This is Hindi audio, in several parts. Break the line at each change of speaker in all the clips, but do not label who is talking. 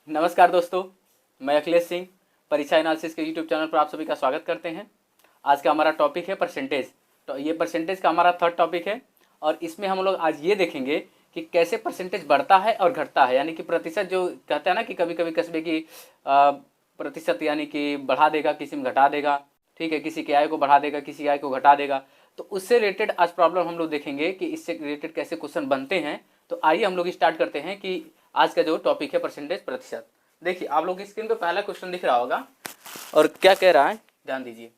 नमस्कार दोस्तों, मैं अखिलेश सिंह परीक्षा एनालिसिस के यूट्यूब चैनल पर आप सभी का स्वागत करते हैं। आज का हमारा टॉपिक है परसेंटेज। तो ये परसेंटेज का हमारा थर्ड टॉपिक है और इसमें हम लोग आज ये देखेंगे कि कैसे परसेंटेज बढ़ता है और घटता है। यानी कि प्रतिशत जो कहते हैं ना कि कभी कभी कस्बे की प्रतिशत यानी कि बढ़ा देगा, किसी में घटा देगा, ठीक है, किसी की आय को बढ़ा देगा, किसी आय को घटा देगा। तो उससे रिलेटेड आज प्रॉब्लम हम लोग देखेंगे कि इससे रिलेटेड कैसे क्वेश्चन बनते हैं। तो आइए हम लोग स्टार्ट करते हैं कि आज का जो टॉपिक है परसेंटेज प्रतिशत। देखिए आप लोग की स्क्रीन पे पहला क्वेश्चन दिख रहा होगा और क्या कह रहा है, ध्यान दीजिए।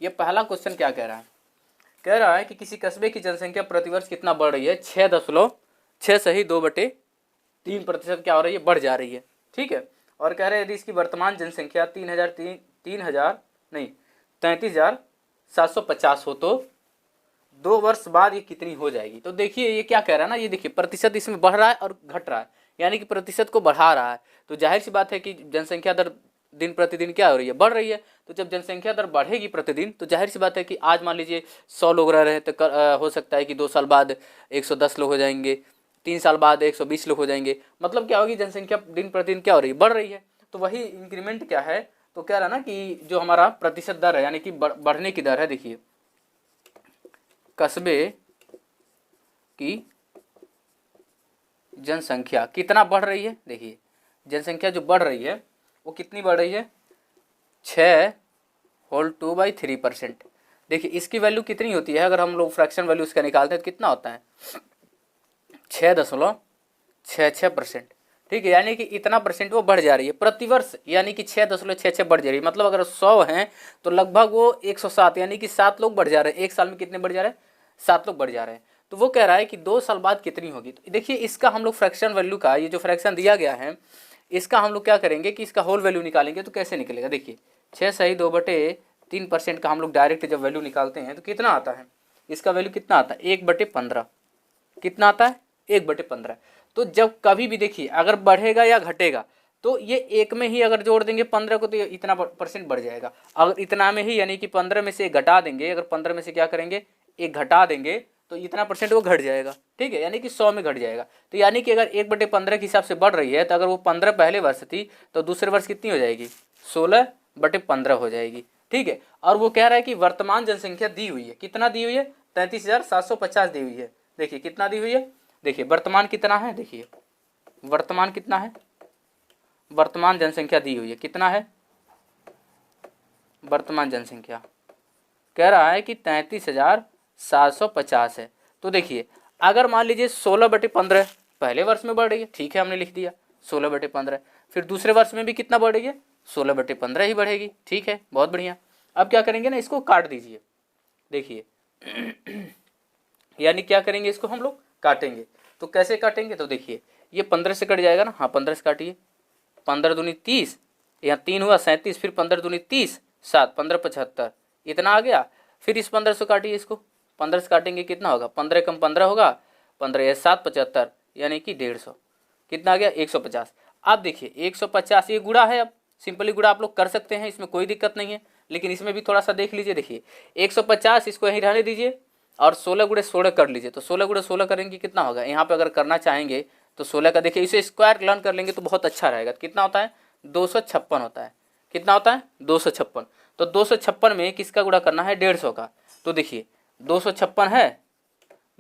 ये पहला क्वेश्चन क्या कह रहा है, कह रहा है कि किसी कस्बे की जनसंख्या प्रतिवर्ष कितना बढ़ रही है, 6.6 क्या हो रही है, बढ़ जा रही है, ठीक है। और कह रहे हैं यदि इसकी वर्तमान जनसंख्या 33,750 हो तो 2 वर्ष बाद ये कितनी हो जाएगी। तो देखिए ये क्या कह रहा है ना, ये देखिए प्रतिशत इसमें बढ़ रहा है और घट रहा है, यानी कि प्रतिशत को बढ़ा रहा है। तो जाहिर सी बात है कि जनसंख्या दर दिन प्रतिदिन क्या हो रही है, बढ़ रही है। तो जब जनसंख्या दर बढ़ेगी प्रतिदिन तो जाहिर सी बात है कि आज मान लीजिए 100 लोग रह रहे हैं तो हो सकता है कि 2 साल बाद 110 लोग हो जाएंगे, 3 साल बाद 120 लोग हो जाएंगे। मतलब क्या होगी, जनसंख्या दिन प्रतिदिन क्या हो रही है, बढ़ रही है। तो वही इंक्रीमेंट क्या है, तो कह रहा ना कि जो हमारा प्रतिशत दर है यानी कि बढ़ने की दर है। देखिए कस्बे की जनसंख्या कितना बढ़ रही है, देखिए जनसंख्या जो बढ़ रही है वो कितनी बढ़ रही है, 6/2/3%। देखिए इसकी वैल्यू कितनी होती है, अगर हम लोग फ्रैक्शन वैल्यू इसका निकालते हैं तो कितना होता है, 6.66%, ठीक है। यानी कि इतना परसेंट वो बढ़ जा रही है प्रतिवर्ष, यानी कि 6.66 बढ़ जा रही है। मतलब अगर 100 हैं तो लगभग वो 107 यानी कि 7 लोग बढ़ जा रहे हैं। एक साल में कितने बढ़ जा रहे हैं, 7 लोग बढ़ जा रहे हैं। तो वो कह रहा है कि 2 साल बाद कितनी होगी। तो देखिए इसका हम लोग फ्रैक्शन वैल्यू का, ये जो फ्रैक्शन दिया गया है इसका हम लोग क्या करेंगे कि इसका होल वैल्यू निकालेंगे। तो कैसे निकलेगा, देखिए 6/2/3% का हम लोग डायरेक्ट जब वैल्यू निकालते हैं तो कितना आता है, इसका वैल्यू कितना आता है, 1/15। कितना आता है, 1/15। तो जब कभी भी देखिए अगर बढ़ेगा या घटेगा तो ये एक में ही अगर जोड़ देंगे 15 को तो इतना परसेंट बढ़ जाएगा। अगर इतना में ही यानी कि 15 में से घटा देंगे, अगर 15 में से क्या करेंगे, एक घटा देंगे तो इतना परसेंट वो घट जाएगा, ठीक है, यानी कि 100 में घट जाएगा। तो यानी कि अगर 1/15 के हिसाब से बढ़ रही है तो अगर वो 15 पहले वर्ष थी तो दूसरे वर्ष कितनी हो जाएगी, 16/15 हो जाएगी, ठीक है। और वो कह रहा है कि वर्तमान जनसंख्या दी हुई है, कितना दी हुई है, 33,750 दी हुई है। देखिए कितना दी हुई है, देखिए वर्तमान कितना है, देखिए वर्तमान कितना है, वर्तमान जनसंख्या दी हुई है, कितना है वर्तमान जनसंख्या, कह रहा है कि 33,750 है। तो देखिए अगर मान लीजिए 16/15 पहले वर्ष में बढ़ रही है, ठीक है हमने लिख दिया 16/15, फिर दूसरे वर्ष में भी कितना बढ़ रही है, 16/15 ही बढ़ेगी, ठीक है, बहुत बढ़िया। अब क्या करेंगे ना, इसको काट दीजिए, देखिए यानी क्या करेंगे, इसको हम लोग काटेंगे। तो कैसे काटेंगे, तो देखिए ये 15 से कट जाएगा ना, हाँ 15 से काटिए, 15 दूनी 30, यहाँ 3 हुआ 37, फिर 15 दूनी 30, 7, 15 75, इतना आ गया। फिर इस 15 से काटिए, इसको 15 से काटेंगे कितना होगा, 15 कम 15 होगा, 15 या 7 75 यानी कि 150, कितना आ गया 150। अब देखिए 150 ये गुणा है, अब सिंपली गुणा आप लोग कर सकते हैं, इसमें कोई दिक्कत नहीं है, लेकिन इसमें भी थोड़ा सा देख लीजिए। देखिए 150 इसको यहीं रहने दीजिए और 16 × 16 कर लीजिए। तो 16 × 16 करेंगे कितना होगा, यहाँ पे अगर करना चाहेंगे तो 16 का देखिए इसे स्क्वायर लर्न कर लेंगे तो बहुत अच्छा रहेगा। कितना होता है, 256 होता है, कितना होता है 256। तो 256 में किसका गुणा करना है, 150 का। तो देखिए 256 है,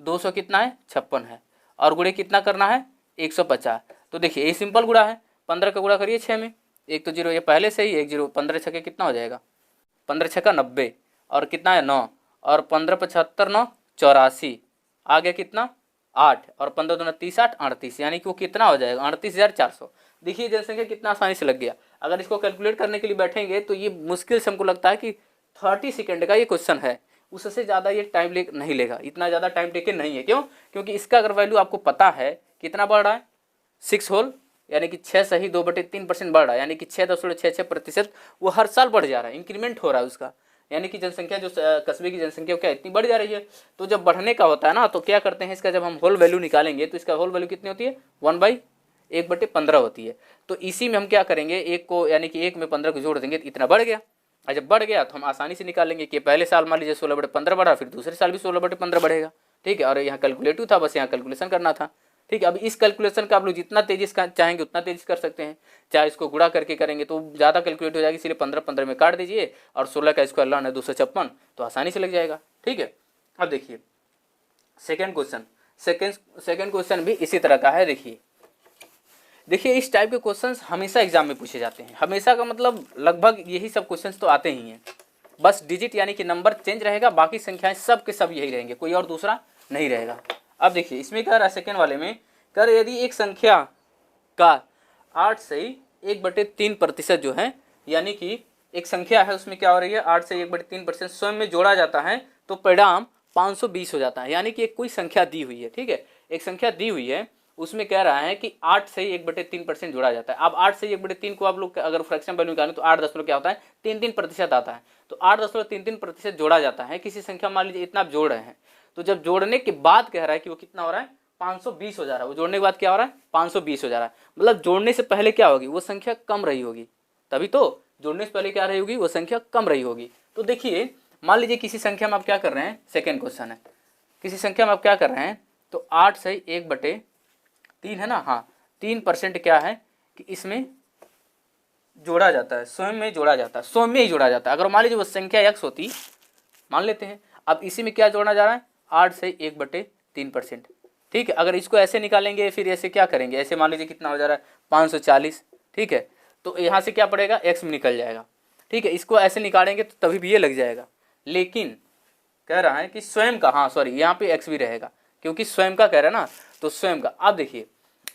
200 कितना है 56 है, और गुणे कितना करना है 150। तो देखिए ये सिंपल गुणा है, 15 का गुणा करिए 6 में, एक तो जीरो ये पहले से ही, एक जीरो, 15 छक्के कितना हो जाएगा, 15 छक्का 90, और कितना है 9, और 15 75 9 84, आ गया कितना 8, और 15 दूना 30 8 38, यानी कि वो कितना हो जाएगा 38,400। देखिए जनसंख्या कितना आसानी से लग गया। अगर इसको कैलकुलेट करने के लिए बैठेंगे तो ये मुश्किल से हमको लगता है कि 30 सेकेंड का ये क्वेश्चन है, उससे ज़्यादा ये टाइम नहीं लेगा, इतना ज़्यादा टाइम टेकन नहीं है। क्यों, क्योंकि इसका अगर वैल्यू आपको पता है कितना बढ़ रहा है, 6 होल यानी कि 6/2/3% बढ़ रहा है, यानी कि 6.66% वो हर साल बढ़ जा रहा है, इंक्रीमेंट हो रहा है उसका। यानी कि जनसंख्या जो कस्बे की जनसंख्या क्या इतनी बढ़ जा रही है। तो जब बढ़ने का होता है ना तो क्या करते हैं, इसका जब हम होल वैल्यू निकालेंगे तो इसका होल वैल्यू कितनी होती है, 1/1/15 होती है। तो इसी में हम क्या करेंगे, एक को यानी कि 1 में 15 को जोड़ देंगे तो इतना बढ़ गया। और जब बढ़ गया तो हम आसानी से निकाल लेंगे कि पहले साल मान लीजिए 16/15 बढ़ा, फिर दूसरे साल भी 16/15 बढ़ेगा, ठीक है। और यहाँ कैलकुलेटिव था, बस यहाँ कैलकुलेशन करना था, ठीक है। अब इस कैलकुलेशन का आप लोग जितना तेजी से चाहेंगे उतना तेजी से कर सकते हैं, चाहे इसको गुणा करके करेंगे तो ज़्यादा कैलकुलेट हो जाएगी, इसलिए 15 15 में काट दीजिए और 16 का स्क्वायर लाना है 256, तो आसानी से लग जाएगा। ठीक है। अब देखिए सेकेंड क्वेश्चन, सेकेंड क्वेश्चन भी इसी तरह का है। देखिए इस टाइप के क्वेश्चंस हमेशा एग्जाम में पूछे जाते हैं, हमेशा का मतलब लगभग यही सब क्वेश्चंस तो आते ही हैं, बस डिजिट यानी कि नंबर चेंज रहेगा, बाकी संख्याएं सब के सब यही रहेंगे, कोई और दूसरा नहीं रहेगा। अब देखिए इसमें क्या रहा, सेकेंड वाले में कर यदि एक संख्या का 8 से 1/3% जो है, यानी कि एक संख्या है उसमें क्या हो रही है 8 से 1/3% स्वयं में जोड़ा जाता है तो परिणाम 520 हो जाता है। यानी कि एक कोई संख्या दी हुई है, ठीक है, एक संख्या दी हुई है, उसमें कह रहा है कि 8 से 1/3% जोड़ा जाता है। अब 8 से 1/3 को आप लोग अगर फ्रैक्शन वैल्यू निकालें तो 8 दशमलव क्या होता है 33% आता है। तो 8.33% जोड़ा जाता है किसी संख्या, मान लीजिए इतना आप जोड़ रहे हैं, तो जब जोड़ने के बाद कह रहा है कि वो कितना हो रहा है 520 हो जा रहा है, वो जोड़ने के बाद क्या हो रहा है 520 हो जा रहा है, मतलब जोड़ने से पहले क्या होगी वो संख्या कम रही होगी, तभी तो जोड़ने से पहले क्या रही होगी वो संख्या कम रही होगी। तो देखिए मान लीजिए किसी संख्या में आप क्या कर रहे हैं, सेकेंड क्वेश्चन है, किसी संख्या में आप क्या कर रहे हैं तो 8 से 1/3 है ना, हाँ 3% क्या है कि इसमें जोड़ा जाता है, स्वयं में जोड़ा जाता है, स्वयं में ही जोड़ा जाता है। अगर मान लीजिए वो संख्या x होती, मान लेते हैं, अब इसी में क्या जोड़ा जा रहा है 8 से 1/3%, ठीक है। अगर इसको ऐसे निकालेंगे फिर ऐसे क्या करेंगे, ऐसे मान लीजिए कितना हो जा रहा है 540, ठीक है, तो यहाँ से क्या पड़ेगा x में निकल जाएगा, ठीक है। इसको ऐसे निकालेंगे तो तभी भी ये लग जाएगा, लेकिन कह रहा है कि स्वयं का, हाँ सॉरी यहाँ पे x भी रहेगा क्योंकि स्वयं का कह रहा है ना, तो स्वयं का। अब देखिए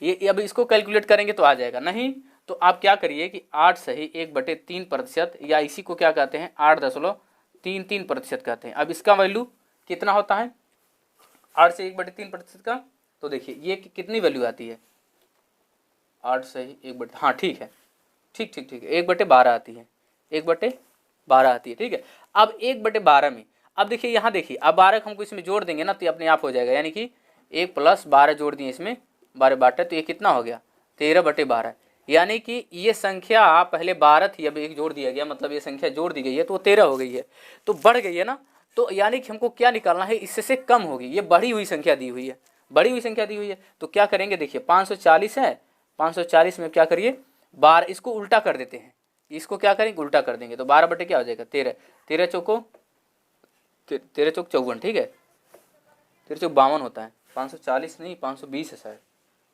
ये अब इसको कैलकुलेट करेंगे तो आ जाएगा, नहीं तो आप क्या करिए कि 8 सही 1/3% या इसी को क्या कहते हैं 8.33% कहते हैं। अब इसका वैल्यू कितना होता है 8 से 1/3% का, तो देखिए ये कितनी वैल्यू आती है 8 सही 1/, हाँ ठीक है, ठीक ठीक ठीक 1/12 आती है, 1/12 आती है, ठीक है। अब 1/12 में अब देखिए यहाँ देखिए अब 12 हमको इसमें जोड़ देंगे ना तो ये अपने आप हो जाएगा, यानी कि 1 + 12 जोड़ दिए इसमें 12 बाटा, तो ये कितना हो गया 13/12, यानी कि ये संख्या पहले 12 थी अब एक जोड़ दिया गया, मतलब ये संख्या जोड़ दी गई है तो वो 13 हो गई है, तो बढ़ गई है ना, तो यानी कि हमको क्या निकालना है इससे से कम होगी, ये बढ़ी हुई संख्या दी हुई है, बढ़ी हुई संख्या दी हुई है, तो क्या करेंगे देखिए 540 है, 540 में क्या करिए 12, इसको उल्टा कर देते हैं, इसको क्या करेंगे उल्टा कर देंगे तो 12 बटे क्या हो जाएगा 13, 13 चौको 13 चौक 54, ठीक है, 13 चौक 52 होता है, 540 नहीं 520 है शायद,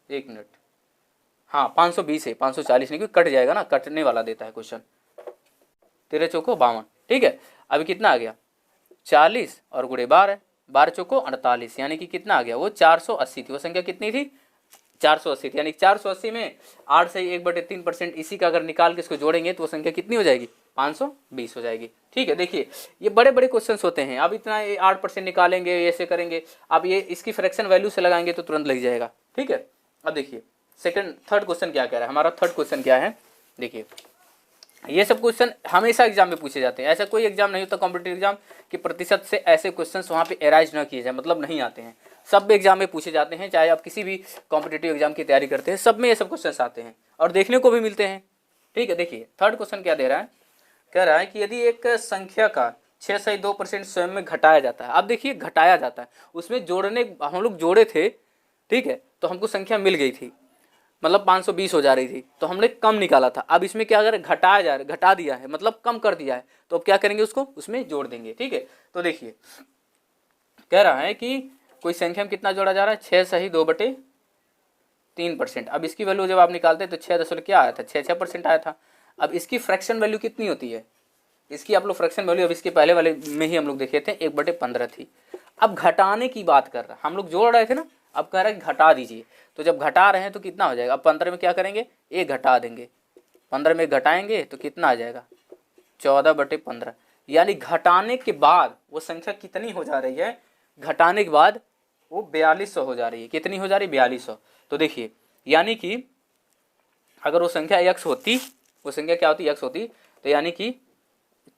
1 मिनट, हाँ 520 है, 540 नहीं, क्योंकि कट जाएगा ना, कटने वाला देता है क्वेश्चन, 13 चौको 52, ठीक है। अभी कितना आ गया 40 और गुणे 12, 12 चौको 48, यानी कि कितना आ गया वो 480 थी, वो संख्या कितनी थी 480 थी, यानी 480 में 8 से 1/3% इसी का अगर निकाल के इसको जोड़ेंगे तो वो संख्या कितनी हो जाएगी 520 हो जाएगी, ठीक है। देखिए ये बड़े बड़े क्वेश्चंस होते हैं, अब इतना 8% निकालेंगे ऐसे करेंगे, अब ये इसकी फ्रैक्शन वैल्यू से लगाएंगे तो तुरंत लग जाएगा, ठीक है। अब देखिए थर्ड क्वेश्चन क्या कह रहा है, हमारा थर्ड क्वेश्चन क्या है, देखिए ये सब क्वेश्चन हमेशा एग्जाम में पूछे जाते हैं, ऐसा कोई एग्जाम नहीं होता कॉम्पिटिटिव एग्जाम कि प्रतिशत से ऐसे क्वेश्चंस वहाँ पे एराइज ना किए जाए, मतलब नहीं आते हैं, सब एग्जाम में पूछे जाते हैं, चाहे आप किसी भी कॉम्पिटिटिव एग्जाम की तैयारी करते हैं सब में ये सब क्वेश्चंस आते हैं और देखने को भी मिलते हैं, ठीक है। देखिए थर्ड क्वेश्चन क्या दे रहा है, कह रहा है कि यदि एक संख्या का 6.2% स्वयं में घटाया जाता है, अब देखिए घटाया जाता है, उसमें जोड़ने हम लोग जोड़े थे, ठीक है, तो हमको संख्या मिल गई थी, मतलब 520 हो जा रही थी, तो हमने कम निकाला था, अब इसमें क्या अगर घटाया जा रहा है, घटा दिया है मतलब कम कर दिया है, तो अब क्या करेंगे उसको उसमें जोड़ देंगे, ठीक है। तो देखिए कह रहा है कि कोई संख्या में कितना जोड़ा जा रहा है 6 सही 2/3%, अब इसकी वैल्यू जब आप निकालते हैं तो 6 दशमलव क्या आया था 6% आया था। अब इसकी फ्रैक्शन वैल्यू कितनी होती है, इसकी आप लोग फ्रैक्शन वैल्यू अब इसके पहले वाले में ही हम लोग देखे थे 1/15 थी। अब घटाने की बात कर रहा है, हम लोग जोड़ रहे थे ना, अब कह रहा है घटा दीजिए, तो जब घटा रहे हैं तो कितना हो जाएगा, अब 15 में क्या करेंगे एक घटा देंगे, 15 में घटाएंगे तो कितना आ जाएगा 14/15, यानी घटाने के बाद वो संख्या कितनी हो जा रही है, घटाने के बाद वो 4200 हो जा रही है, कितनी हो जा रही है 4200। तो देखिए यानी कि अगर वो संख्या x होती, वो संख्या क्या होती x होती, तो यानी कि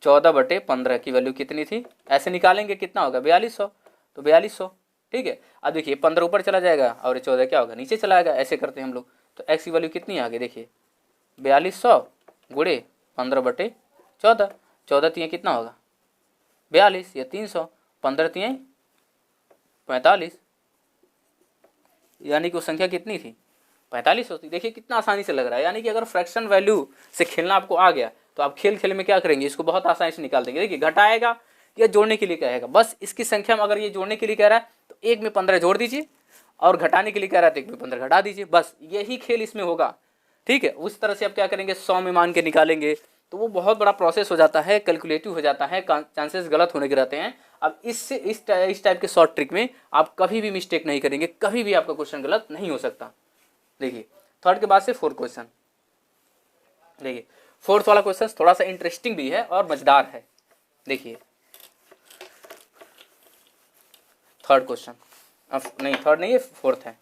14/15 की वैल्यू कितनी थी, ऐसे निकालेंगे कितना होगा 4200, तो 4200, ठीक है। अब देखिए 15 ऊपर चला जाएगा और 14 क्या होगा नीचे चला जाएगा, ऐसे करते हैं हम लोग, तो x की वैल्यू कितनी आ गई देखिए 4200 गुणे 15/14, 14 तियाँ कितना होगा 42 या 300, 15 तियाँ 45, यानी कि वो संख्या कितनी थी, 45 होती। देखिए कितना आसानी से लग रहा है। यानी कि अगर फ्रैक्शन वैल्यू से खेलना आपको आ गया तो आप खेल खेल में क्या करेंगे, इसको बहुत आसानी से निकाल देंगे। देखिए घटाएगा या जोड़ने के लिए कहेगा, बस इसकी संख्या में अगर ये जोड़ने के लिए कह रहा है तो 1 में 15 जोड़ दीजिए, और घटाने के लिए कह रहा है तो 1 में 15 घटा दीजिए, बस यही खेल इसमें होगा। ठीक है, उस तरह से आप क्या करेंगे, 100 में मान के निकालेंगे तो वो बहुत बड़ा प्रोसेस हो जाता है, कैलकुलेटिव हो जाता है, चांसेस गलत होने के रहते हैं। अब इससे इस टाइप के शॉर्ट ट्रिक में आप कभी भी मिस्टेक नहीं करेंगे, कभी भी आपका क्वेश्चन गलत नहीं हो सकता। देखिए थर्ड के बाद से फोर्थ क्वेश्चन, देखिए फोर्थ वाला क्वेश्चन थोड़ा सा इंटरेस्टिंग भी है और मजेदार है। देखिए थर्ड क्वेश्चन, नहीं थर्ड नहीं है, फोर्थ है।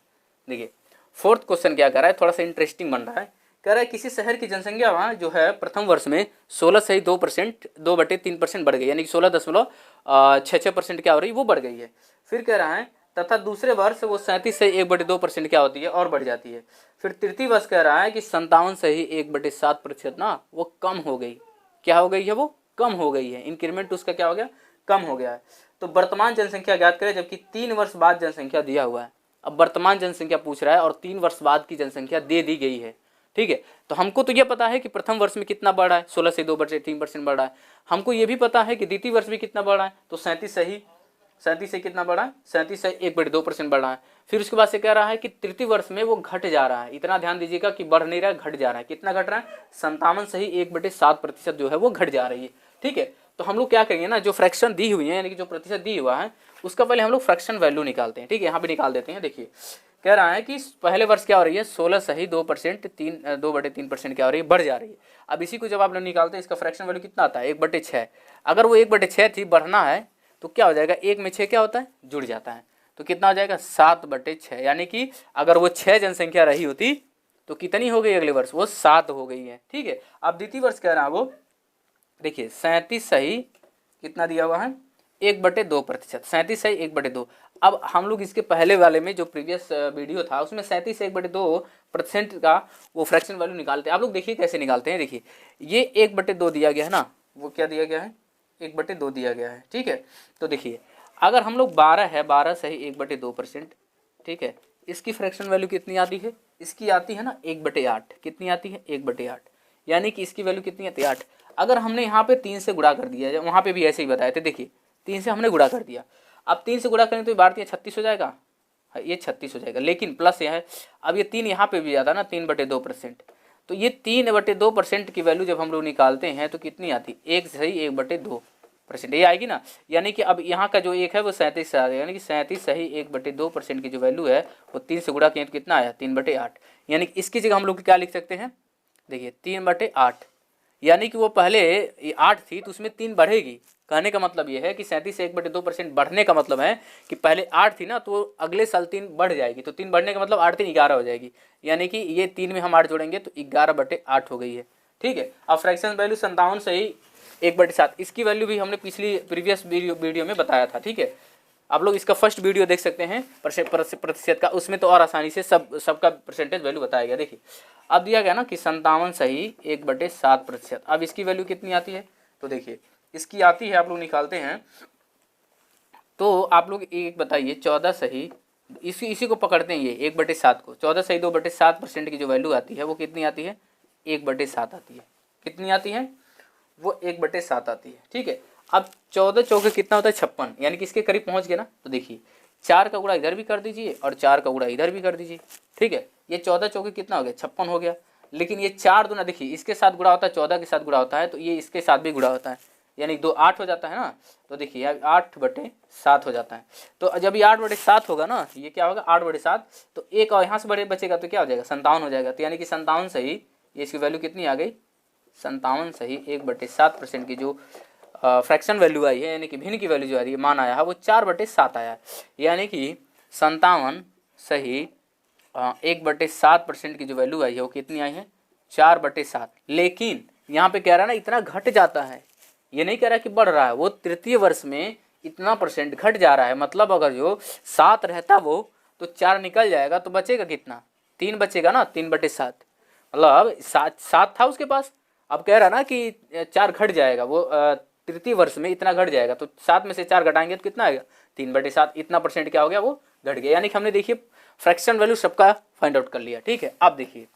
देखिए फोर्थ क्वेश्चन क्या कर रहा है, थोड़ा सा इंटरेस्टिंग बन रहा है। कह रहा है किसी शहर की जनसंख्या वहाँ जो है प्रथम वर्ष में 16.2%, 2/3% बढ़ गई, यानी कि 16.66% क्या हो रही है, वो बढ़ गई है। फिर कह रहा है तथा दूसरे वर्ष वो 37 से 1/2% क्या होती है, और बढ़ जाती है। फिर तृतीय वर्ष कह रहा है कि 57 से ही 1/7% ना वो कम हो गई। क्या हो गई है, वो कम हो गई है, इंक्रीमेंट उसका क्या हो गया, कम हो गया है। तो वर्तमान जनसंख्या ज्ञात करें, जबकि 3 वर्ष बाद जनसंख्या दिया हुआ है। अब वर्तमान जनसंख्या पूछ रहा है और 3 वर्ष बाद की जनसंख्या दे दी गई है। ठीक है, तो हमको तो ये पता है कि प्रथम वर्ष में कितना बढ़ा है, 16 से 2/3% बढ़ा है। हमको ये भी पता है कि द्वितीय वर्ष में कितना बढ़ा है, तो 37 से कितना बढ़ा है, 37 से 1/2% बढ़ा है। फिर उसके बाद से कह रहा है कि तृतीय वर्ष में वो घट जा रहा है। इतना ध्यान दीजिएगा कि बढ़ नहीं रहा है, घट जा रहा है। कितना घट रहा है, 57 से ही 1/7% जो है वो घट जा रही है। ठीक है, तो हम लोग क्या करेंगे ना, जो फ्रैक्शन दी हुई है यानी कि जो प्रतिशत दी हुआ है उसका पहले हम लोग फ्रैक्शन वैल्यू निकालते हैं। ठीक है, यहाँ पे निकाल देते हैं। देखिए कह रहा है कि पहले वर्ष क्या हो रही है, 16 से ही 2%, 2/3% क्या हो रही है, बढ़ जा रही है। अब इसी को जब आप लोग निकालते हैं, इसका फ्रैक्शन वैल्यू कितना आता है, 1/6। अगर वो 1/6 थी, बढ़ना है तो क्या हो जाएगा, 1 में 6 क्या होता है, जुड़ जाता है, तो कितना हो जाएगा, 7/6। यानी कि अगर वो 6 जनसंख्या रही होती तो कितनी हो गई अगले वर्ष, वो 7 हो गई है। ठीक है, अब द्वितीय वर्ष कह रहा है वो, देखिए 37 सही कितना दिया हुआ है, 1/2%, 37 सही 1/2। अब हम लोग इसके पहले वाले में जो प्रीवियस वीडियो था उसमें 37 से 1/2% का वो फ्रैक्शन वैल्यू निकालते हैं। आप लोग देखिए कैसे निकालते हैं। देखिए ये 1/2 दिया गया है ना, वो क्या दिया गया है, 1/2 दिया गया है। ठीक है, तो देखिए अगर हम लोग 12 है, 12 सही 1/2%। ठीक है, इसकी फ्रैक्शन वैल्यू कितनी आती है, इसकी आती है ना 1/8। कितनी आती है, 1/8, यानी कि इसकी वैल्यू कितनी आती है, 8। अगर हमने यहाँ पे 3 से गुणा कर दिया, वहाँ पे भी ऐसे ही बताए थे। देखिए 3 से हमने गुणा कर दिया, अब 3 से गुणा करें तो 36 हो जाएगा, ये 36 हो जाएगा। लेकिन प्लस यह है, अब ये 3 यहाँ पे भी आता ना, 3/2%। तो ये 3/2% की वैल्यू जब हम लोग निकालते हैं तो कितनी आती, 1 सही 1/2% ये आएगी ना। यानी कि अब यहाँ का जो 1 है वो 37 से आ गया, यानी कि 37 सही 1/2% की जो वैल्यू है वो 3 से गुणा किए तो कितना आया, 3/8। यानी कि इसकी जगह हम लोग क्या लिख सकते हैं, देखिए 3/8, यानी कि वो पहले 8 थी तो उसमें 3 बढ़ेगी। कहने का मतलब ये है कि 37 से 1/2% बढ़ने का मतलब है कि पहले 8 थी ना, तो अगले साल 3 बढ़ जाएगी, तो 3 बढ़ने का मतलब 8 3 11 हो जाएगी। यानी कि ये 3 में हम 8 जोड़ेंगे तो 11/8 हो गई है। ठीक है, अब फ्रैक्शन वैल्यू 57 से ही 1/7, इसकी वैल्यू भी हमने प्रीवियस वीडियो में बताया था। ठीक है, आप लोग इसका फर्स्ट वीडियो देख सकते हैं प्रतिशत का, उसमें तो और आसानी से सबका परसेंटेज वैल्यू बताया गया। देखिए अब दिया गया ना कि 57 सही 1/7%। अब इसकी वैल्यू कितनी आती है, तो देखिए इसकी आती है, आप लोग निकालते हैं तो आप लोग एक बताइए, 14 सही, इसी को पकड़ते हैं, ये 1/7 को, 14 सही 2/7% की जो वैल्यू आती है वो कितनी आती है, 1/7 आती है। कितनी आती है, वो 1/7 आती है। ठीक है, अब 14 चौके कितना होता है, 56, यानी कि इसके करीब पहुंच गए ना। तो देखिए 4 का गुणा इधर भी कर दीजिए और 4 का गुणा इधर भी कर दीजिए। ठीक है, ये 14 चौके कितना हो गया, 56 हो गया। लेकिन ये 4 दूना, देखिए इसके साथ गुणा होता है, 14 के साथ गुणा होता है, तो ये इसके साथ भी गुणा होता है, यानी 2 8 हो जाता है ना। तो देखिए 8/7 हो जाता है। तो जब ये 8/7 होगा ना, ये क्या होगा 8/7, तो एक और यहाँ से बड़े बचेगा तो क्या हो जाएगा, 57 हो जाएगा। तो यानी कि 57 सही, ये इसकी वैल्यू कितनी आ गई, 57 सही 1/7% की जो फ्रैक्शन वैल्यू आई है, यानी कि भिन्न की वैल्यू जो आ रही है, मान आया है वो 4/7 आया है। यानी कि 57 सही 1/7% की जो वैल्यू आई है वो कितनी आई है, 4/7। लेकिन यहाँ पे कह रहा है ना इतना घट जाता है, ये नहीं कह रहा कि बढ़ रहा है, वो तृतीय वर्ष में इतना परसेंट घट जा रहा है। मतलब अगर जो 7 रहता वो तो 4 निकल जाएगा, तो बचेगा कितना, 3 बचेगा ना, 3/7। मतलब 7 था उसके पास, अब कह रहा ना कि 4 घट जाएगा, वो तृतीय वर्ष में इतना घट जाएगा, तो 7 में से 4 घटाएंगे तो कितना आएगा, 3/7। इतना परसेंट क्या हो गया, वो घट गया, यानी कि हमने देखिए फ्रैक्शन वैल्यू सबका फाइंड आउट कर लिया। ठीक है, अब देखिए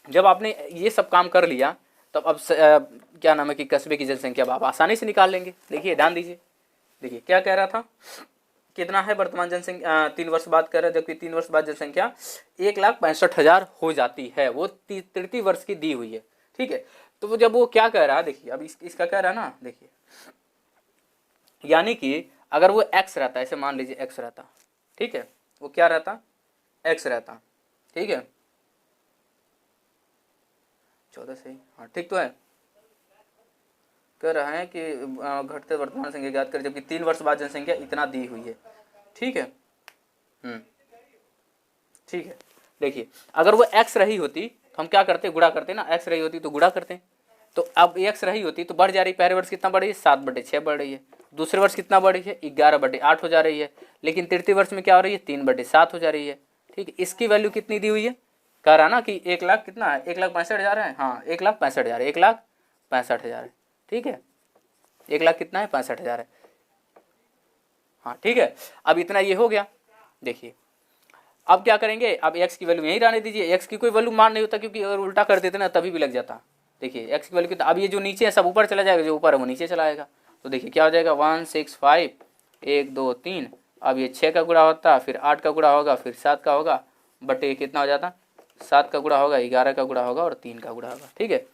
जब आपने ये सब काम कर लिया तब अब क्या नाम है कि कस्बे की जनसंख्या आप आसानी से निकाल लेंगे। देखिए ध्यान दीजिए, देखिए क्या कह रहा था, कितना है वर्तमान जनसंख्या 3 वर्ष बाद कह रहा है, जबकि 3 वर्ष बाद जनसंख्या 1,65,000 हो जाती है, वो तृतीय वर्ष की दी हुई है। ठीक है, तो वो जब वो क्या कह रहा है, देखिए अब इसका कह रहा है ना, देखिए यानी कि अगर वो x रहता, ऐसे मान लीजिए x रहता, ठीक है, वो क्या रहता, x रहता, ठीक है 14 सही, हाँ ठीक तो है, कह रहा है कि घटते वर्तमान संख्या ज्ञात करें, जबकि 3 वर्ष बाद जनसंख्या इतना दी हुई है। ठीक है, ठीक है, देखिए अगर वो x रही होती तो हम क्या करते, गुणा करते ना, x रही होती तो गुणा करते, तो अब x रही होती तो बढ़ जा रही, पहले वर्ष कितना बढ़ रही है 7/6 बढ़ रही है, दूसरे वर्ष कितना बढ़ रही है 11/8 हो जा रही है, लेकिन तृतीय वर्ष में क्या हो रही है 3/7 हो जा रही है। ठीक है, इसकी वैल्यू कितनी दी हुई है, कह रहा ना कि 1 लाख कितना है, 1,65,000 है, हाँ 1,65,000, 1,65,000 है। ठीक है, 1 लाख कितना है 65,000 है, हाँ ठीक है, अब इतना ये हो गया। देखिए अब क्या करेंगे, अब x की वैल्यू यहीं रहने दीजिए, x की कोई वैल्यू मान नहीं होता, क्योंकि अगर उल्टा कर देते ना तभी भी लग जाता। देखिए x की वैल्यू कितना, अब ये जो नीचे है सब ऊपर चला जाएगा, जो ऊपर है वो नीचे चला आएगा, तो देखिए क्या हो जाएगा 165 1 2 3, अब ये 6 का गुणा होता, फिर 8 का गुणा होगा, फिर 7 का होगा, बटे कितना हो जाता 7 का गुणा होगा, 11 का गुणा होगा और 3 का गुणा होगा। ठीक है,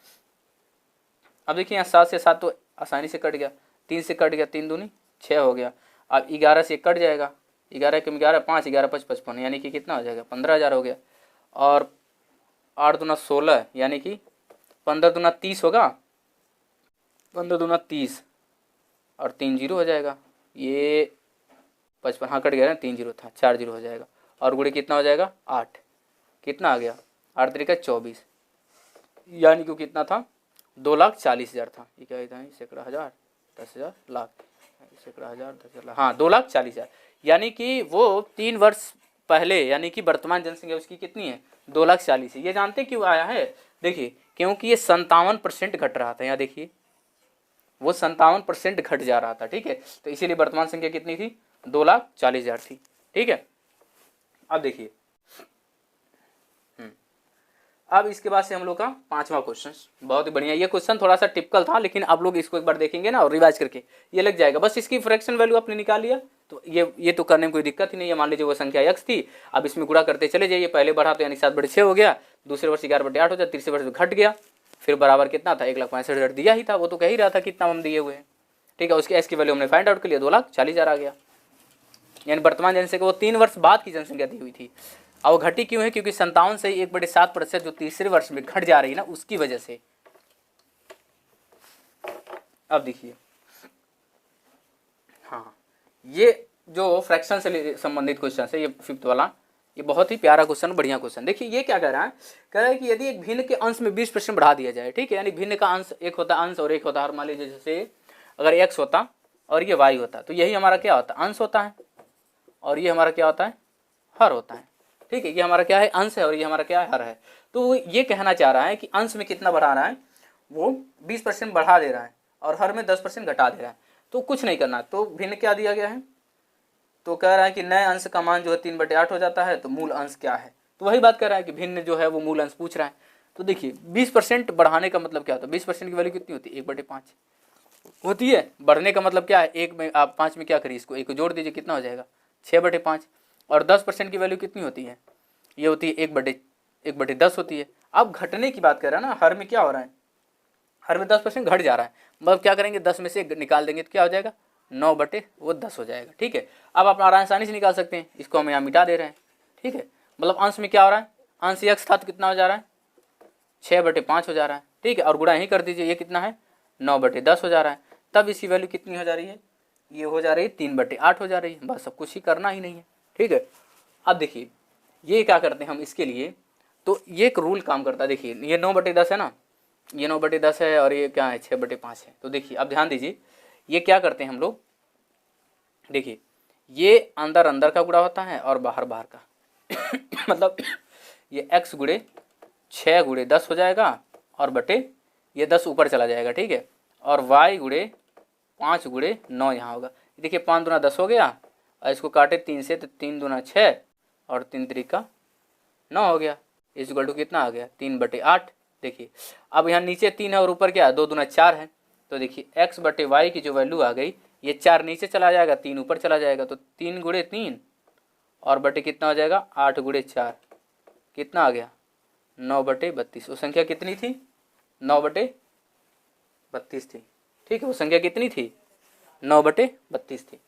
अब देखिए यहाँ 7 से 7 तो आसानी से कट गया, 3 से कट गया, 3 दूनी 6 हो गया, अब 11 से कट जाएगा, 11 कम 11 5, 11 5 55, यानी कि कितना हो जाएगा 15,000 हो गया, और 8 दूना 16, यानी कि 15 दूना 30 होगा, 15 दूना 30 और 3 जीरो हो जाएगा, ये 55, हाँ कट गया ना, 3 जीरो था, 4 जीरो हो जाएगा, और गुणे कितना हो जाएगा 8, कितना आ गया 8 तरीका 24, यानी कि कितना था 2,40,000 था, ये क्या था सैकड़ा हजार 10,000 लाख, सैकड़ा हजार 10,000 लाख, हाँ 2,40,000, यानी कि वो 3 वर्ष पहले, यानी कि वर्तमान जनसंख्या उसकी कितनी है 2,40,000 है। ये जानते क्यों आया है, देखिए क्योंकि ये 57% घट रहा था, यहाँ देखिए वो 57% घट जा रहा था। ठीक है, तो इसीलिए वर्तमान संख्या कितनी थी 2,40,000 थी। ठीक है, अब देखिए अब इसके बाद से हम लोग का 5वां क्वेश्चन, बहुत ही बढ़िया, ये क्वेश्चन थोड़ा सा टिपिकल था, लेकिन आप लोग इसको एक बार देखेंगे ना और रिवाइज करके ये लग जाएगा, बस इसकी फ्रैक्शन वैल्यू आपने निकाल लिया तो ये तो करने में कोई दिक्कत ही नहीं है। मान लीजिए वो संख्या x थी, अब इसमें गुणा करते चले जाइए, पहले बढ़ा तो यानी 7/6 हो गया, दूसरे वर्ष 11/8 हो जाए, तीसरे वर्ष घट गया, फिर बराबर कितना था 1,65,000 दिया ही था, वो तो कह ही रहा था कितना हम दिए हुए हैं। ठीक है, उसके एस की वैल्यू हमने फाइंड आउट कर लिया, 2,40,000 आ गया, यानी वर्तमान जनसंख्या वो 3 वर्ष बाद की जनसंख्या दी हुई थी। और घटी क्यों है, क्योंकि 57 से 1/7% जो तीसरे वर्ष में घट जा रही है ना, उसकी वजह से। अब देखिए हाँ, ये जो फ्रैक्शन से संबंधित क्वेश्चन है, ये 5th वाला, ये बहुत ही प्यारा क्वेश्चन, बढ़िया क्वेश्चन। देखिए ये क्या कह रहा है कि यदि एक भिन्न के अंश में 20% बढ़ा दिया जाए, ठीक है, यानी भिन्न का अंश एक होता अंश और एक होता हर, मान लीजिए जैसे अगर x होता और ये y होता, तो यही हमारा क्या होता अंश होता है, और ये हमारा क्या होता है हर होता है। ठीक है, ये हमारा क्या है अंश है और ये हमारा क्या है हर है। तो ये कहना चाह रहा है कि अंश में कितना बढ़ा रहा है, वो 20% बढ़ा दे रहा है और हर में 10% घटा दे रहा है। तो कुछ नहीं करना, तो भिन्न क्या दिया गया है, तो कह रहा है कि नए अंश का मान जो है 3/8 हो जाता है, तो मूल अंश क्या है, तो वही बात कर रहा है कि भिन्न जो है वो मूल अंश पूछ रहा है। तो देखिए 20% बढ़ाने का मतलब क्या होता है, 20% की वैल्यू कितनी होती है 1/5 होती है। बढ़ने का मतलब क्या है, 1 में आप 5 में क्या करिए, इसको 1 को जोड़ दीजिए, कितना हो जाएगा 6/5। और 10% की वैल्यू कितनी होती है, ये होती है 1/10 होती है। अब घटने की बात कर रहा है ना, हर में क्या हो रहा है, हर में 10% घट जा रहा है, मतलब क्या करेंगे 10 में से निकाल देंगे तो क्या हो जाएगा 9/10 हो जाएगा। ठीक है, अब आप आसानी से निकाल सकते हैं, इसको हम यहाँ मिटा दे रहे हैं। ठीक है, मतलब अंश में क्या हो रहा है, अंश x था तो कितना हो जा रहा है 6/5 हो जा रहा है। ठीक है, और गुणा यहीं कर दीजिए, ये कितना है 9/10 हो जा रहा है, तब इसकी वैल्यू कितनी हो जा रही है, ये हो जा रही है 3/8 हो जा रही है। बस सब कुछ ही करना ही नहीं है। ठीक है, अब देखिए ये क्या करते हैं हम इसके लिए, तो ये एक रूल काम करता है। देखिए ये 9/10 है ना, ये 9/10 है और ये क्या है 6/5 है। तो देखिए अब ध्यान दीजिए, ये क्या करते हैं हम लोग, देखिए ये अंदर अंदर का गुणा होता है और बाहर बाहर का मतलब ये x गुणे 6 गुणे 10 हो जाएगा और बटे ये 10 ऊपर चला जाएगा। ठीक है, और y गुणे 5 गुणे 9 यहाँ होगा। देखिए 5 दूना 10 हो गया और इसको काटे 3 से तो 3 दूना 6 और 3 तरीका 9 हो गया। इस इक्वल टू कितना आ गया 3/8। देखिए अब यहाँ नीचे 3 है और ऊपर क्या है 2 दूना 4 है। तो देखिए x/y की जो वैल्यू आ गई, ये 4 नीचे चला जाएगा 3 ऊपर चला जाएगा, तो 3 गुणे 3 और बटे कितना हो जाएगा 8 गुणे 4 कितना आ गया 9/32। वो संख्या कितनी थी 9/32 थी। ठीक है, वो संख्या कितनी थी 9/32 थी।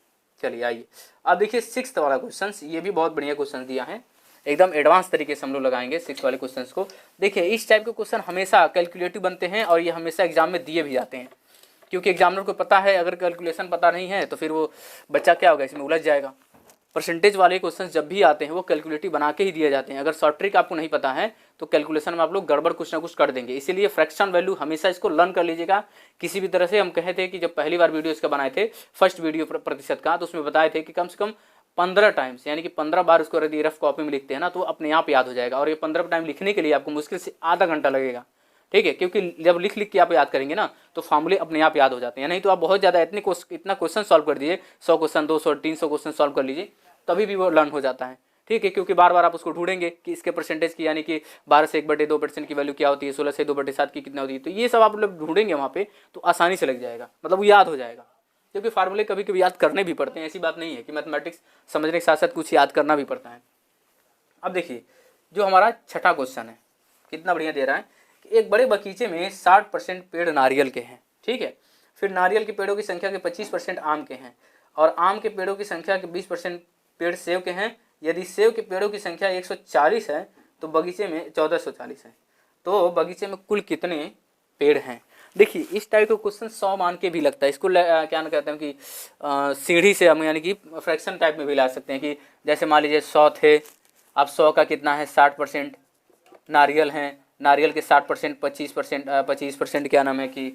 चलिए आइए अब देखिए 6th वाला क्वेश्चन, ये भी बहुत बढ़िया क्वेश्चन दिया है, एकदम एडवांस तरीके से हम लोग लगाएंगे 6 वाले क्वेश्चंस को। देखिए इस टाइप के क्वेश्चन हमेशा कैलकुलेटिव बनते हैं और ये हमेशा एग्जाम में दिए भी जाते हैं, क्योंकि एग्जामिनर को पता है अगर कैलकुलेशन पता नहीं है तो फिर वो बच्चा क्या होगा इसमें उलझ जाएगा। परसेंटेज वाले क्वेश्चन जब भी आते हैं वो कैलकुलेटिव बना के ही दिए जाते हैं। अगर शॉर्ट ट्रिक आपको नहीं पता है तो कैलकुलेशन में आप लोग गड़बड़ कुछ ना कुछ कर देंगे, इसीलिए फ्रैक्शन वैल्यू हमेशा इसको लर्न कर लीजिएगा। किसी भी तरह से हम कहे थे कि जब पहली बार वीडियो इसका बनाए थे फर्स्ट वीडियो प्रतिशत का, तो उसमें बताए थे कि कम से कम 15 टाइम्स यानी कि 15 बार उसको यदि रफ कॉपी में लिखते हैं ना तो अपने आप याद हो जाएगा। और ये 15 टाइम लिखने के लिए आपको मुश्किल से आधा घंटा लगेगा। ठीक है, क्योंकि जब लिख के आप याद करेंगे ना तो फार्मूले अपने आप याद हो जाते हैं। नहीं तो आप बहुत ज़्यादा इतना क्वेश्चन सॉल्व कर दीजिए, 100 क्वेश्चन 200 300 क्वेश्चन सॉल्व कर लीजिए, तभी भी वो लर्न हो जाता है। ठीक है, क्योंकि बार बार आप उसको ढूंढेंगे कि इसके परसेंटेज की यानी कि 12 से 1/2% की वैल्यू क्या होती है, 16 से 2/7 की कितना होती है, तो ये सब आप लोग ढूंढेंगे वहाँ पे तो आसानी से लग जाएगा, मतलब वो याद हो जाएगा। क्योंकि फार्मूले कभी कभी याद करने भी पड़ते हैं, ऐसी बात नहीं है कि मैथमेटिक्स समझने के साथ साथ कुछ याद करना भी पड़ता है। अब देखिए जो हमारा छठा क्वेश्चन है कितना बढ़िया दे रहा है कि एक बड़े बगीचे में 60% पेड़ नारियल के हैं। ठीक है, फिर नारियल के पेड़ों की संख्या के 25% आम के हैं और आम के पेड़ों की संख्या के 20% पेड़ सेब के हैं। यदि सेब के पेड़ों की संख्या 140 है तो बगीचे में 1440 है, तो बगीचे में कुल कितने पेड़ हैं। देखिए इस टाइप का क्वेश्चन 100 मान के भी लगता है, इसको क्या ना कहते हैं कि सीढ़ी से हम यानी कि फ्रैक्शन टाइप में भी ला सकते हैं कि जैसे मान लीजिए 100 थे, अब 100 का कितना है 60% नारियल हैं, नारियल के 60% 25% क्या नाम है कि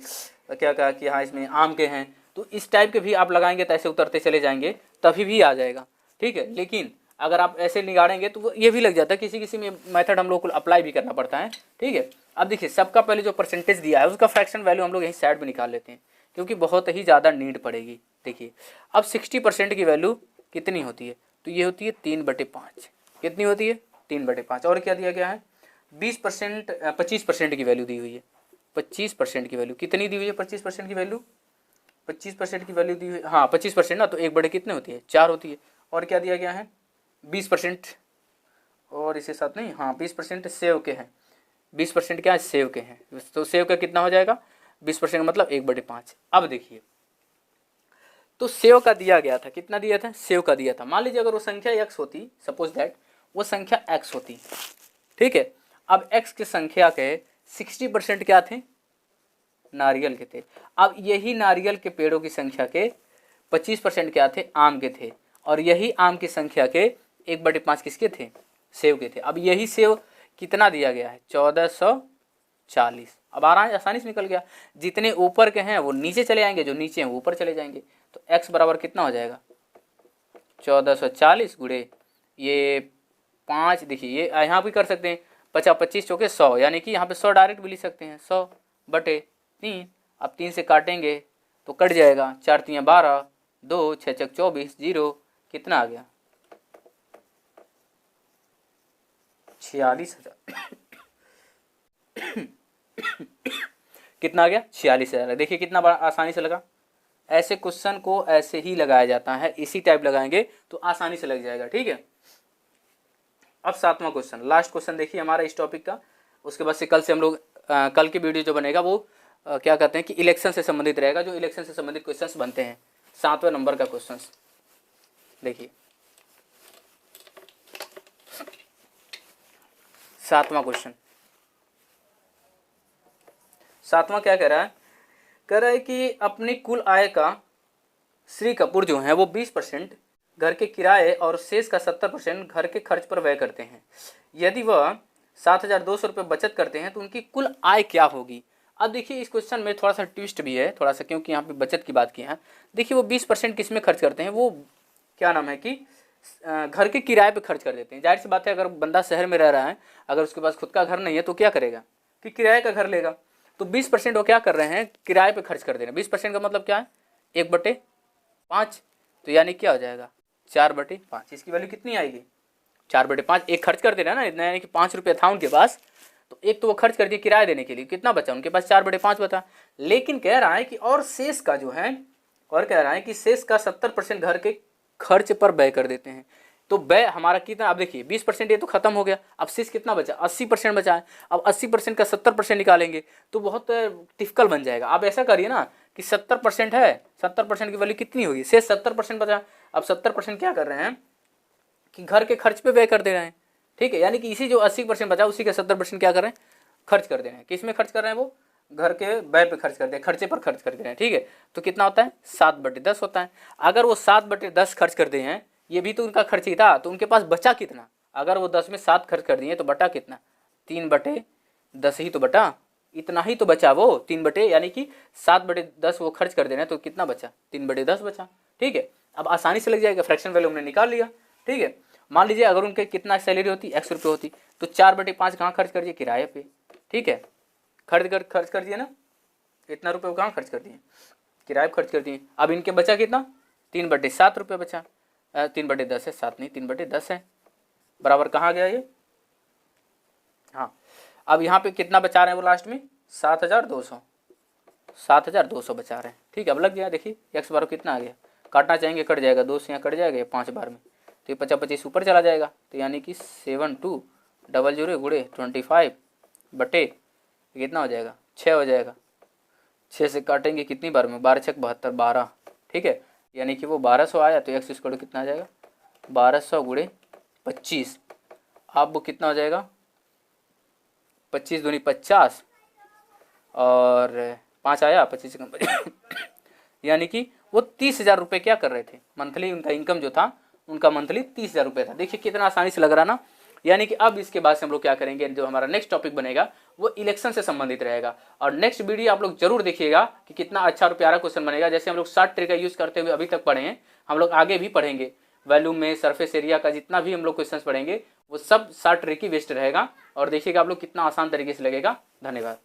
क्या कहा कि हाँ इसमें आम के हैं, तो इस टाइप के भी आप लगाएंगे तो ऐसे उतरते चले जाएंगे तभी भी आ जाएगा। ठीक है, लेकिन अगर आप ऐसे निगाड़ेंगे तो ये भी लग जाता है, किसी किसी में मेथड हम लोग को अप्लाई भी करना पड़ता है। ठीक है, अब देखिए सबका पहले जो परसेंटेज दिया है उसका फ्रैक्शन वैल्यू हम लोग यहीं साइड में निकाल लेते हैं क्योंकि बहुत ही ज़्यादा नीड पड़ेगी। देखिए अब 60% की वैल्यू कितनी होती है, तो ये होती है 3/5। कितनी होती है 3/5। और क्या दिया गया है 20% 25% की वैल्यू दी हुई है। 25% की वैल्यू कितनी दी हुई है 25% की वैल्यू 25% की वैल्यू दी हुई है, हाँ 25% ना, तो 1/, कितने होती है 4 होती है। और क्या दिया गया है 20% और इसे साथ नहीं, हाँ 20% सेव के हैं, 20% क्या है सेव के हैं, तो सेव का कितना हो जाएगा 20% मतलब 1/5। अब देखिए तो सेव का दिया गया था, कितना दिया था सेव का दिया था, मान लीजिए अगर वो संख्या x होती, सपोज दैट वो संख्या x होती। ठीक है, अब x की संख्या के 60% क्या थे नारियल के थे। अब यही नारियल के पेड़ों की संख्या के 25% क्या थे आम के थे और यही आम की संख्या के 1/5 किसके थे सेव के थे। अब यही सेव कितना दिया गया है 1440। अब आसानी से निकल गया, जितने ऊपर के हैं वो नीचे चले आएंगे, जो नीचे हैं वो ऊपर चले जाएंगे, तो x बराबर कितना हो जाएगा 1440 गुणे ये 5। देखिए ये यहाँ भी कर सकते हैं 25 चौके 100, यानी कि यहाँ पे 100 डायरेक्ट भी लिख सकते हैं 100/3। अब 3 से काटेंगे तो कट जाएगा, 4 3 12, 2 6 6 24, 0 कितना आ गया 46,000 कितना आ गया 46,000। देखिए कितना बड़ा आसानी से लगा। ऐसे क्वेश्चन को ऐसे ही लगाया जाता है, इसी टाइप लगाएंगे तो आसानी से लग जाएगा। ठीक है, अब 7वां क्वेश्चन, लास्ट क्वेश्चन देखिए हमारा इस टॉपिक का। उसके बाद से कल से हम लोग कल की वीडियो जो बनेगा वो क्या कहते हैं कि इलेक्शन से संबंधित रहेगा, जो इलेक्शन से संबंधित क्वेश्चंस बनते हैं 7वें नंबर का क्वेश्चंस। देखिए 7वां क्वेश्चन, 7वां क्या कह रहा है, कह रहा है कि अपनी कुल आय का श्री कपूर जो है वो 20% घर के किराए और शेष का 70% घर के खर्च पर व्यय करते हैं। यदि वह 7,200 रुपये बचत करते हैं तो उनकी कुल आय क्या होगी। अब देखिए इस क्वेश्चन में थोड़ा सा ट्विस्ट भी है थोड़ा सा, क्योंकि यहाँ पे बचत की बात की है। देखिए वो 20% किस में खर्च करते हैं, वो क्या नाम है कि घर के किराए पे खर्च कर देते हैं। जाहिर सी बात है अगर बंदा शहर में रह रहा है, अगर उसके पास खुद का घर नहीं है तो क्या करेगा कि किराए का घर लेगा। तो 20% वो क्या कर रहे हैं किराए पे खर्च कर दे रहे हैं। 20% का मतलब क्या है 1/5, तो यानी क्या हो जाएगा 4/5। इसकी वैल्यू कितनी आएगी? 4/5। एक खर्च कर दे रहा है ना इतना, यानी कि 5 रुपये था उनके पास, तो एक तो वो खर्च कर दिए किराया देने के लिए, कितना बचा उनके पास? 4/5 बचा। लेकिन कह रहा है कि और शेष का जो है, और कह रहा है कि शेष का 70% घर के खर्च पर व्यय कर देते हैं। तो व्यय हमारा कितना? अब देखिए 20% ये तो खत्म हो गया, अब शेष कितना बचा? 80% बचा है। अब 80% का 70% निकालेंगे तो बहुत डिफिकल्ट बन जाएगा। आप ऐसा करिए ना कि 70% है, 70% की वैल्यू कितनी होगी? शेष 70% बचा। अब 70% क्या कर रहे हैं कि घर के खर्च पे व्यय कर दे रहे हैं, ठीक है। यानी कि इसी जो 80% बचा उसी के 70% क्या कर रहे हैं? खर्च कर दे रहे हैं। किस में खर्च कर रहे हैं? वो घर के व्यय पे खर्च कर दे, खर्चे पर खर्च कर दे रहे हैं, ठीक है। तो कितना होता है? 7/10 होता है। अगर वो 7/10 खर्च कर दे हैं, ये भी तो उनका खर्च ही था, तो उनके पास बचा कितना? अगर वो 10 में 7 खर्च कर दिए तो बटा कितना? 3/10 ही तो बटा, इतना ही तो बचा वो 3 यानी कि 7/10 वो खर्च कर दे रहे हैं, तो कितना बचा? 3/10 बचा, ठीक है। अब आसानी से लग जाएगा, फ्रैक्शन वैल्यू हमने निकाल लिया, ठीक है। मान लीजिए अगर उनके कितना सैलरी होती? 100 रुपये होती, तो 4/5 कहाँ खर्च कर दिए? किराए पे, ठीक है। खर्च कर दिए ना, इतना रुपये कहाँ खर्च कर दिए? किराए पे खर्च कर दिए। अब इनके बचा कितना? 3/7 रुपये बचा। 3/10 है, 7 नहीं, 3/10 है, बराबर कहाँ गया ये? हाँ, अब यहाँ पे कितना बचा रहे हैं वो लास्ट में? 7,200 बचा रहे हैं, ठीक है। अब लग गया, देखिए x बार कितना आ गया? काटना चाहेंगे कट जाएगा, 2 से यहाँ कट जाएगा 5 बार में, तो ये 50-25 ऊपर चला जाएगा, तो यानी कि 7200 गुणे 25 बटे कितना हो जाएगा? 6 हो जाएगा। 6 से काटेंगे कितनी बार में? 12 6 72, 12, ठीक है। यानी कि वो 1200 आया, तो x स्क्वायर कितना आ जाएगा? 1200 गुणे 25, अब वो कितना हो जाएगा? 25 दूनी 50 और 5 आया, 25 से कम यानी कि वो 30,000 रुपये क्या कर रहे थे? मंथली उनका इनकम जो था, उनका मंथली 30,000 रुपये था। देखिए कितना आसानी से लग रहा ना। यानी कि अब इसके बाद से हम लोग क्या करेंगे, जो हमारा नेक्स्ट टॉपिक बनेगा वो इलेक्शन से संबंधित रहेगा। और नेक्स्ट वीडियो आप लोग जरूर देखिएगा कि कितना अच्छा और प्यारा क्वेश्चन बनेगा। जैसे हम लोग शॉर्ट ट्रिक का यूज़ करते हुए अभी तक पढ़े हैं, हम लोग आगे भी पढ़ेंगे। वैल्यूम में, सरफेस एरिया का जितना भी हम लोग क्वेश्चन पढ़ेंगे वो सब शॉर्ट ट्रिक ही बेस्ड रहेगा। और देखिएगा आप लोग कितना आसान तरीके से लगेगा। धन्यवाद।